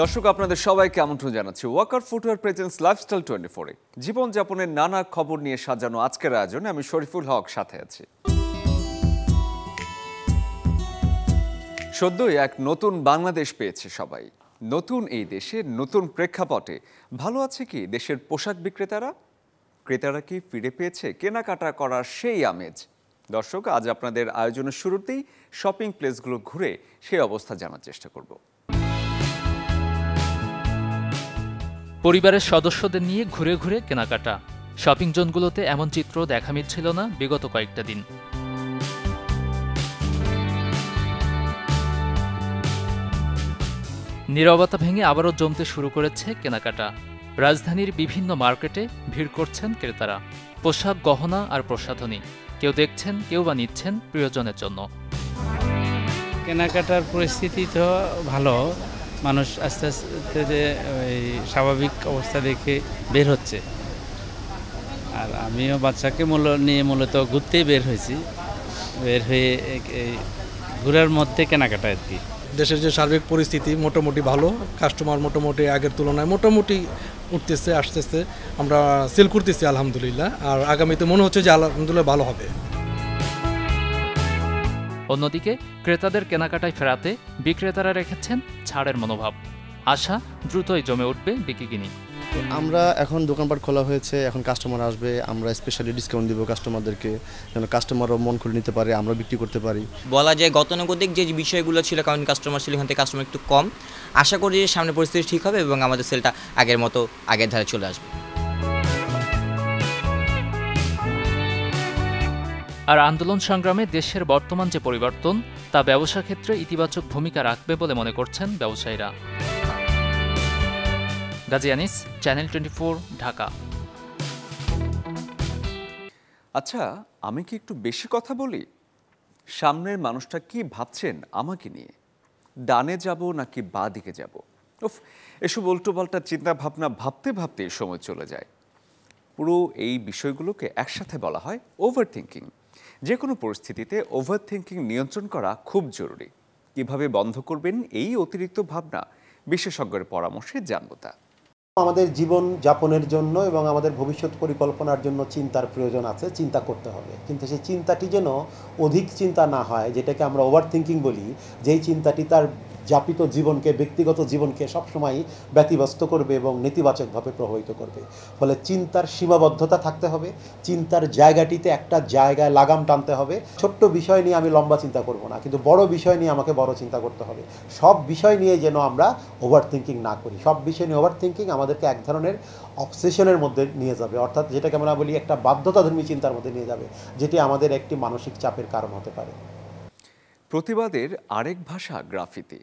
দর্শক আপনাদের সবাইকে আমন্ত্রণ জানাচ্ছি ওয়াকার ফুটওয়্যার প্রেজেন্স লাইফস্টাইল 24 এ জীবনযাপনের নানা খবর নিয়ে সাজানো আজকের আয়োজনে আমি শরীফুল হক সাথে আছি। সদ্যই এক নতুন বাংলাদেশ পেয়েছে সবাই। নতুন এই দেশে নতুন প্রেক্ষাপটে ভালো আছে কি দেশের পোশাক বিক্রেতারা? ক্রেতারা কি ফিরে পেয়েছে কেনাকাটা করার সেই আমেজ? দর্শক, আজ আপনাদের আয়োজনের শুরুতেই শপিং প্লেসগুলো ঘুরে সেই অবস্থা জানার চেষ্টা করব। পরিবারের সদস্যদের নিয়ে ঘুরে ঘুরে কেনাকাটা। শপিং জোনগুলোতে এমন চিত্র দেখা মিলছিল না বিগত কয়েকটা দিন। নীরবতা ভেঙে আবারও জমতে শুরু করেছে কেনাকাটা। রাজধানীর বিভিন্ন মার্কেটে ভিড় করছেন ক্রেতারা। পোশাক, গহনা আর প্রসাধনী, কেউ দেখছেন, কেউ বা নিচ্ছেন প্রিয়জনের জন্য। কেনাকাটার পরিস্থিতি তো ভালো, মানুষ আস্তে আস্তে যে ওই স্বাভাবিক অবস্থা দেখে বের হচ্ছে। আর আমিও বাচ্চাকে নিয়ে মূলত ঘুরতেই বের হয়েছি। বের হয়ে ঘোরার মধ্যে কেনাকাটা আর কি। দেশের যে সার্বিক পরিস্থিতি মোটামুটি ভালো, কাস্টমার মোটামুটি আগের তুলনায় মোটামুটি উঠতেছে, আসতেছে, আমরা সেল করতেছি আলহামদুলিল্লাহ। আর আগামীতে মনে হচ্ছে যে আলহামদুলিল্লাহ ভালো হবে। অন্যদিকে ক্রেতাদের কেনাকাটায় ফেরাতে বিক্রেতারা রেখেছেন ছাড়ের মনোভাব। আশা দ্রুতই জমে উঠবে বিকিকিনি। আমরা এখন দোকানপাট খোলা হয়েছে, এখন কাস্টমার আসবে, আমরা স্পেশালি ডিসকাউন্ট দিব কাস্টমারদেরকে, যেন কাস্টমারও মন খুলে নিতে পারে, আমরা বিক্রি করতে পারি। বলা যায় গতানুগতিক যে বিষয়গুলো ছিল, কারণ কাস্টমার ছিল, এখান থেকে কাস্টমার একটু কম। আশা করি যে সামনে পরিস্থিতি ঠিক হবে এবং আমাদের সেলটা আগের মতো আগের ধারে চলে আসবে। আর আন্দোলন সংগ্রামে দেশের বর্তমান যে পরিবর্তন, তা ব্যবসা ক্ষেত্রে ইতিবাচক ভূমিকা রাখবে বলে মনে করছেন ব্যবসায়ীরা। গাজী আনিস, চ্যানেল 24, ঢাকা। আচ্ছা, আমি কি একটু বেশি কথা বলি? সামনের মানুষটা কি ভাবছেন আমাকে নিয়ে? ডানে যাব নাকি বাঁ দিকে যাব? এসব উল্টোপাল্টা চিন্তা ভাবনা ভাবতে ভাবতে সময় চলে যায়। পুরো এই বিষয়গুলোকে একসাথে বলা হয় ওভার থিঙ্কিং। যে কোনো পরিস্থিতিতে ওভার থিঙ্কিং নিয়ন্ত্রণ করা খুব জরুরি। কিভাবে বন্ধ করবেন এই অতিরিক্ত ভাবনা, বিশেষজ্ঞের পরামর্শে জানবো তা। আমাদের জীবন যাপনের জন্য এবং আমাদের ভবিষ্যৎ পরিকল্পনার জন্য চিন্তার প্রয়োজন আছে, চিন্তা করতে হবে। কিন্তু সেই চিন্তাটি যেন অধিক চিন্তা না হয়, যেটাকে আমরা ওভার থিঙ্কিং বলি, যেই চিন্তাটি তার যাপিত জীবনকে, ব্যক্তিগত জীবনকে সবসময় ব্যতিব্যস্ত করবে এবং নেতিবাচকভাবে প্রভাবিত করবে। ফলে চিন্তার সীমাবদ্ধতা থাকতে হবে, চিন্তার জায়গাটিতে একটা জায়গায় লাগাম টানতে হবে। ছোট্ট বিষয় নিয়ে আমি লম্বা চিন্তা করব না, কিন্তু বড় বিষয় নিয়ে আমাকে বড় চিন্তা করতে হবে। সব বিষয় নিয়ে যেন আমরা ওভার থিঙ্কিং না করি। সব বিষয় নিয়ে ওভার থিঙ্কিং আমাদেরকে এক ধরনের অবসেশনের মধ্যে নিয়ে যাবে, অর্থাৎ যেটাকে আমরা বলি একটা বাধ্যতাধর্মী চিন্তার মধ্যে নিয়ে যাবে, যেটি আমাদের একটি মানসিক চাপের কারণ হতে পারে। প্রতিবাদের আরেক ভাষা গ্রাফিতি।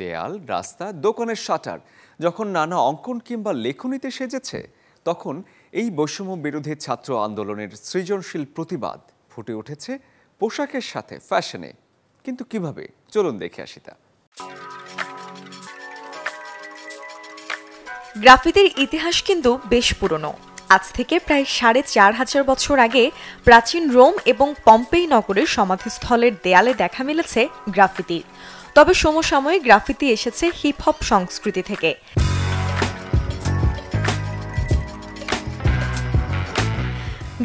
দেয়াল, রাস্তা, দোকানের শাটার যখন নানা অঙ্কন কিংবা লেখনীতে সেজেছে, তখন এই বৈষম্য বিরোধী ছাত্র আন্দোলনের সৃজনশীল প্রতিবাদ ফুটে উঠেছে পোশাকের সাথে, ফ্যাশনে। কিন্তু কিভাবে? চলুন দেখে আসি তা। গ্রাফিতির ইতিহাস কিন্তু বেশ পুরনো। আজ থেকে প্রায় ৪৫০০ বছর আগে প্রাচীন রোম এবং পম্পেই নগরের সমাধিস্থলের দেয়ালে দেখা মিলেছে গ্রাফিতি। তবে সমসাময়িক গ্রাফিতি এসেছে হিপ হপ সংস্কৃতি থেকে।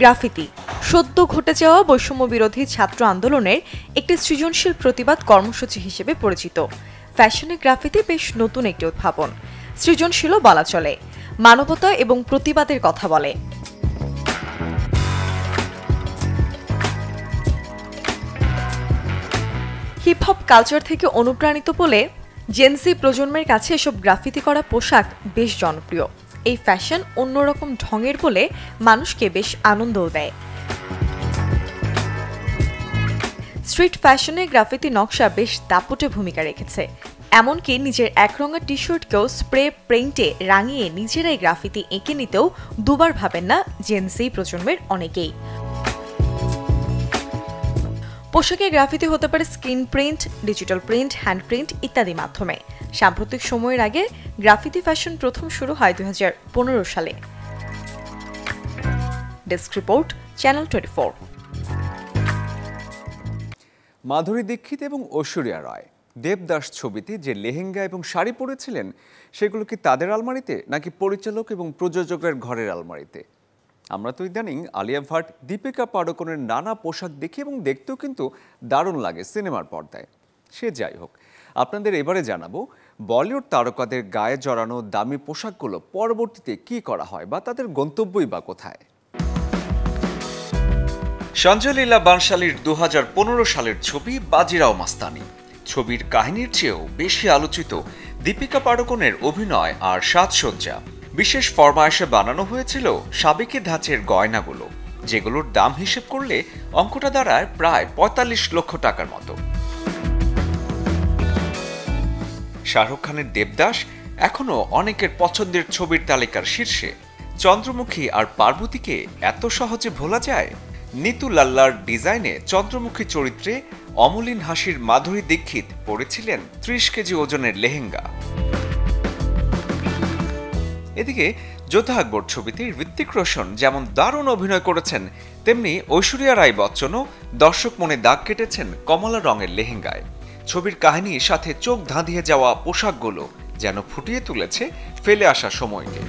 গ্রাফিতি সদ্য ঘটে যাওয়া বৈষম্য বিরোধী ছাত্র আন্দোলনের একটি সৃজনশীল প্রতিবাদ কর্মসূচি হিসেবে পরিচিত। ফ্যাশনে গ্রাফিতি বেশ নতুন একটি উদ্ভাবন। সৃজনশীলও বলা চলে, মানবতা এবং প্রতিবাদের কথা বলে। হিপ হপ কালচার থেকে অনুপ্রাণিত বলে জেনজি প্রজন্মের কাছে এসব গ্রাফিতি করা পোশাক বেশ জনপ্রিয়। এই ফ্যাশন অন্যরকম ঢঙের বলে মানুষকে বেশ আনন্দও দেয়। স্ট্রিট ফ্যাশনে গ্রাফিতি নকশা বেশ দাপুটে ভূমিকা রেখেছে। এমনকি নিজের একরঙা টি শার্টকেও স্প্রে পেইন্টে রাঙিয়ে নিজেরাই গ্রাফিতি এঁকে নিতেও দুবার ভাবেন না জেনজি প্রজন্মের অনেকেই। পোশাকে গ্রাফিতি হতে পারে screen print, digital print, hand print ইত্যাদি মাধ্যমে। সাম্প্রতিক সময়ের আগে গ্রাফিতি ফ্যাশন প্রথম শুরু হয় ২০১৫ সালে। Desk report, channel 24। Madhuri Dixit এবং ঐশ্বরিয়া রায় দেবদাস ছবিতে যে লেহেঙ্গা এবং শাড়ি পরেছিলেন সেগুলো কি তাদের আলমারিতে নাকি পরিচালক এবং প্রযোজকের ঘরের আলমারিতে? আমরা তো ইদানিং আলিয়া ভাট, দীপিকা পাড়ুকোনের নানা পোশাক দেখি এবং দেখতেও কিন্তু দারুণ লাগে সিনেমার পর্দায়। সে যাই হোক, আপনাদের এবারে জানাবো বলিউড তারকাদের গায়ে জড়ানো দামি পোশাকগুলো পরবর্তীতে কি করা হয় বা তাদের গন্তব্যই বা কোথায়। সঞ্জয় লীলা বানশালীর 2015 সালের ছবি বাজিরাও মাস্তানি। ছবির কাহিনীর চেয়েও বেশি আলোচিত দীপিকা পাড়ুকোনের অভিনয় আর সাজসজ্জা। বিশেষ ফরমায়েশে বানানো হয়েছিল সাবেকি ধাঁচের গয়নাগুলো, যেগুলোর দাম হিসেব করলে অঙ্কটা দাঁড়ায় প্রায় 45 লক্ষ টাকার মতো। শাহরুখ খানের দেবদাস এখনও অনেকের পছন্দের ছবির তালিকার শীর্ষে। চন্দ্রমুখী আর পার্বতীকে এত সহজে ভোলা যায়? নিতু লাল্লার ডিজাইনে চন্দ্রমুখী চরিত্রে অমলিন হাসির মাধুরী দীক্ষিত পরেছিলেন 30 কেজি ওজনের লেহেঙ্গা। এদিকে যোদ্ধা আকবর ছবিতে ঋত্বিক রোশন যেমন দারুণ অভিনয় করেছেন, তেমনি ঐশ্বরিয়া রায় বচ্চনও দর্শক মনে দাগ কেটেছেন কমলা রঙের লেহেঙ্গায়। ছবির কাহিনীর সাথে চোখ ধাঁধিয়ে যাওয়া পোশাকগুলো যেন ফুটিয়ে তুলেছে ফেলে আসা সময়কে।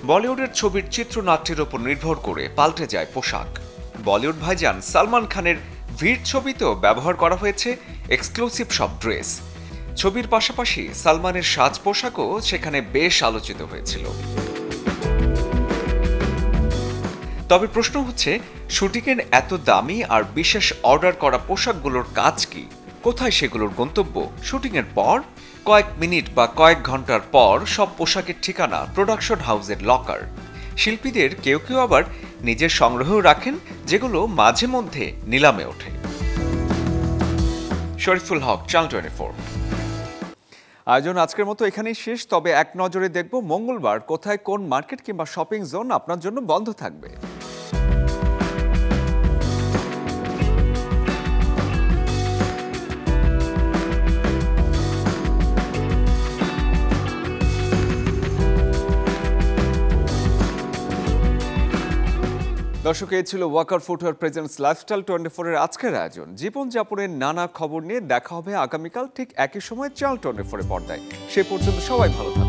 বলিউডের ছবির চিত্রনাট্যের উপর নির্ভর করে পাল্টে যায় পোশাক। বলিউড ভাইজান সালমান খানের ভিড় ছবিতেও ব্যবহার করা হয়েছে এক্সক্লুসিভ সব ড্রেস। ছবির পাশাপাশি সালমানের সাজ পোশাকও সেখানে বেশ আলোচিত হয়েছিল। তবে প্রশ্ন হচ্ছে, শুটিংয়ের এত দামি আর বিশেষ অর্ডার করা পোশাকগুলোর কাজ কি? কোথায় সেগুলোর গন্তব্য? শুটিংয়ের পর কয়েক মিনিট বা কয়েক ঘন্টার পর সব পোশাকের ঠিকানা প্রোডাকশন হাউসের লকার। শিল্পীদের কেউ কেউ আবার নিজের সংগ্রহেও রাখেন, যেগুলো মাঝে মধ্যে নিলামে ওঠে। শরীফুল হক, চ্যানেল 24। আয়োজন আজকের মতো এখানেই শেষ। তবে এক নজরে দেখব মঙ্গলবার কোথায় কোন মার্কেট কিংবা শপিং জোন আপনার জন্য বন্ধ থাকবে। দর্শক, এই ছিল ওয়াকার ফুটওয়্যার প্রেজেন্টস লাইফস্টাইল 24 এর আজকের আয়োজন। জীবনযাপনের নানা খবর নিয়ে দেখা হবে আগামীকাল ঠিক একই সময় চ্যানেল 24 পর্দায়। সে পর্যন্ত সবাই ভালো থাকুন।